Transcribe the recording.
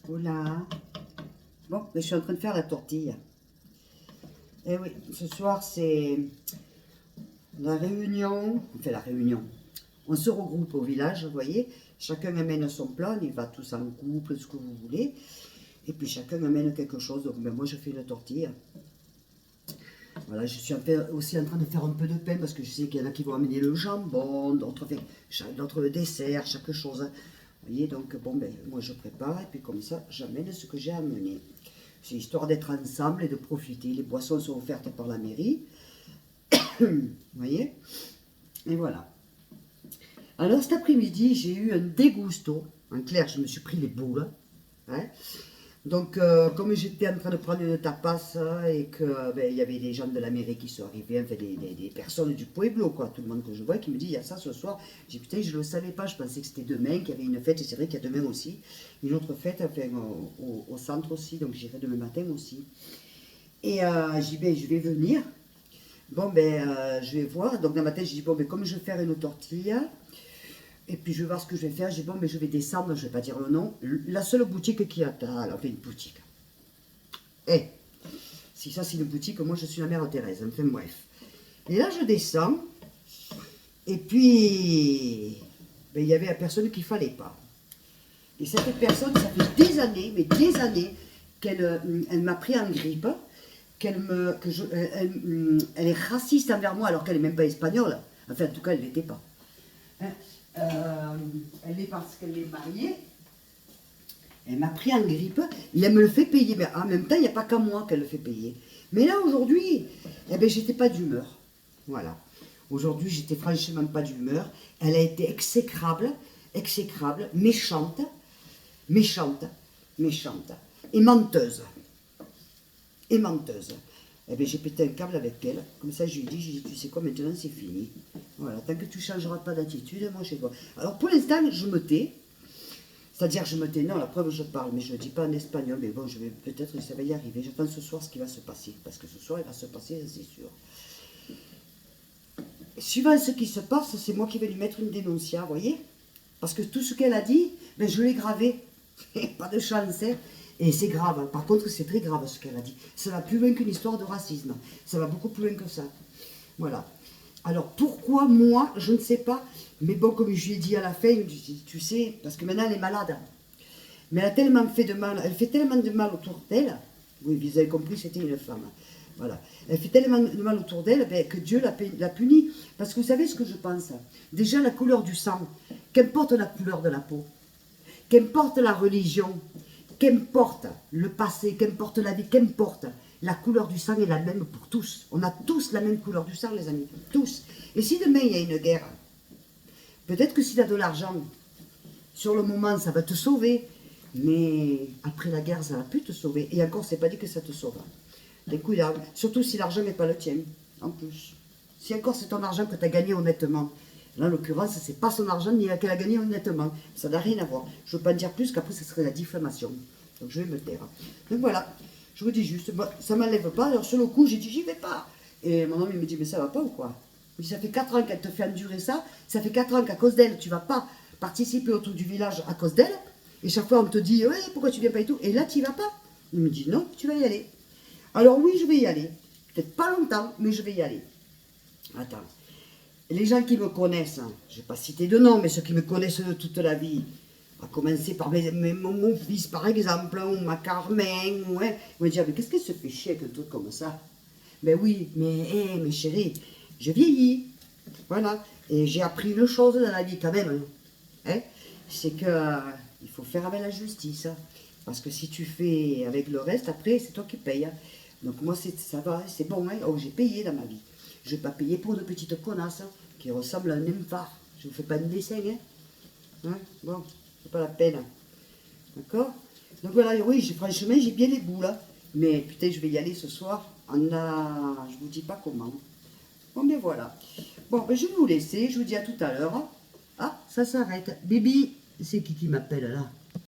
Voilà. Bon, mais je suis en train de faire la tortille. Et oui, ce soir, c'est la réunion. On fait la réunion. On se regroupe au village, vous voyez. Chacun amène son plat, on y va tous en couple, ce que vous voulez. Et puis chacun amène quelque chose. Donc ben, moi, je fais une tortille. Voilà, je suis aussi en train de faire un peu de pain parce que je sais qu'il y en a qui vont amener le jambon, d'autres le dessert, chaque chose. Vous voyez, donc bon, ben, moi je prépare et puis comme ça, j'amène ce que j'ai amené. C'est histoire d'être ensemble et de profiter. Les boissons sont offertes par la mairie. Vous voyez? Et voilà. Alors cet après-midi, j'ai eu un dégusto. En clair, je me suis pris les boules. Hein. Donc, comme j'étais en train de prendre une tapas et que ben, il y avait des gens de la mairie qui sont arrivés, enfin des personnes du Pueblo, quoi, tout le monde que je vois qui me dit il y a ça ce soir. J'ai dit putain, je ne le savais pas, je pensais que c'était demain, qu'il y avait une fête, et c'est vrai qu'il y a demain aussi une autre fête, enfin, au centre aussi, donc j'irai demain matin aussi. Et j'ai dit ben, je vais venir. Bon, ben, je vais voir. Donc, dans ma tête, j'ai dit bon, ben, comme je vais faire une tortilla. Et puis je vais voir ce que je vais faire. J'ai dit bon, mais je vais descendre, je ne vais pas dire le nom. La seule boutique qui a. Alors, une boutique. Eh, si ça c'est une boutique, moi je suis la mère Thérèse. Enfin bref. Et là je descends. Et puis. Ben, il y avait la personne qu'il ne fallait pas. Et cette personne, ça fait des années, mais des années, qu'elle elle m'a pris en grippe. Elle est raciste envers moi alors qu'elle n'est même pas espagnole. Enfin, en tout cas, elle ne l'était pas. Hein. Elle est parce qu'elle est mariée. Elle m'a pris en grippe. Et elle me le fait payer. Mais en même temps, il n'y a pas qu'à moi qu'elle le fait payer. Mais là, aujourd'hui, eh ben, j'étais pas d'humeur. Voilà. Aujourd'hui, j'étais franchement pas d'humeur. Elle a été exécrable, méchante, et menteuse. Et menteuse. Eh bien, j'ai pété un câble avec elle. Comme ça, je lui ai dit, tu sais quoi, maintenant c'est fini. Voilà, tant que tu ne changeras pas d'attitude, moi je sais quoi. Alors pour l'instant, je me tais. C'est-à-dire, je me tais, non, la preuve, je parle, mais je ne le dis pas en espagnol. Mais bon, je vais peut-être, ça va y arriver. J'attends ce soir ce qui va se passer. Parce que ce soir, il va se passer, c'est sûr. Suivant ce qui se passe, c'est moi qui vais lui mettre une dénoncia, vous voyez? Parce que tout ce qu'elle a dit, ben, je l'ai gravé. Pas de chance, hein. Et c'est grave. Par contre, c'est très grave ce qu'elle a dit. Ça va plus loin qu'une histoire de racisme. Ça va beaucoup plus loin que ça. Voilà. Alors, pourquoi moi, je ne sais pas. Mais bon, comme je lui ai dit à la fin, tu sais, parce que maintenant elle est malade. Mais elle a tellement fait de mal, elle fait tellement de mal autour d'elle. Oui, vous avez compris, c'était une femme. Voilà. Elle fait tellement de mal autour d'elle ben, que Dieu l'a punie. Parce que vous savez ce que je pense? Déjà, la couleur du sang. Qu'importe la couleur de la peau. Qu'importe la religion. Qu'importe le passé, qu'importe la vie, qu'importe, la couleur du sang est la même pour tous. On a tous la même couleur du sang, les amis. Tous. Et si demain il y a une guerre, peut-être que si tu as de l'argent, sur le moment ça va te sauver, mais après la guerre ça va plus te sauver. Et encore, c'est pas dit que ça te sauve. Des coups d'argent. Surtout si l'argent n'est pas le tien, en plus. Si encore c'est ton argent que tu as gagné honnêtement. Là, en l'occurrence, c'est pas son argent ni qu'elle a gagné honnêtement. Ça n'a rien à voir. Je ne veux pas dire plus qu'après, ça serait la diffamation. Donc, je vais me taire. Donc, voilà. Je vous dis juste, bon, ça ne m'enlève pas. Alors, sur le coup, j'ai dit, j'y vais pas. Et mon homme, il me dit, mais ça va pas ou quoi? Il me dit, ça fait 4 ans qu'elle te fait endurer ça. Ça fait 4 ans qu'à cause d'elle, tu ne vas pas participer autour du village à cause d'elle. Et chaque fois, on te dit, ouais, pourquoi tu viens pas et tout. Et là, tu n'y vas pas. Il me dit, non, tu vas y aller. Alors, oui, je vais y aller. Peut-être pas longtemps, mais je vais y aller. Attends. Les gens qui me connaissent, hein, je ne vais pas citer de nom, mais ceux qui me connaissent de toute la vie, à commencer par mon fils par exemple, ou ma Carmen, ouais, ils vont dire, mais qu'est-ce qu'elle se fait chier avec un truc comme ça? Ben oui, mais chérie, je vieillis, voilà, et j'ai appris une chose dans la vie quand même, hein, c'est que il faut faire avec la justice, hein, parce que si tu fais avec le reste, après, c'est toi qui payes. Hein. Donc moi, ça va, c'est bon, hein, oh, j'ai payé dans ma vie. Je ne vais pas payer pour une petite connasse hein, qui ressemble à un nénuphar. Je ne vous fais pas de dessin. Hein, bon, c'est pas la peine. D'accord? Donc voilà, oui, franchement, j'ai bien les boules. Là. Mais putain, je vais y aller ce soir. Je ne vous dis pas comment. Bon, ben voilà. Bon, ben, je vais vous laisser. Je vous dis à tout à l'heure. Ah, ça s'arrête. Bibi, c'est qui m'appelle là?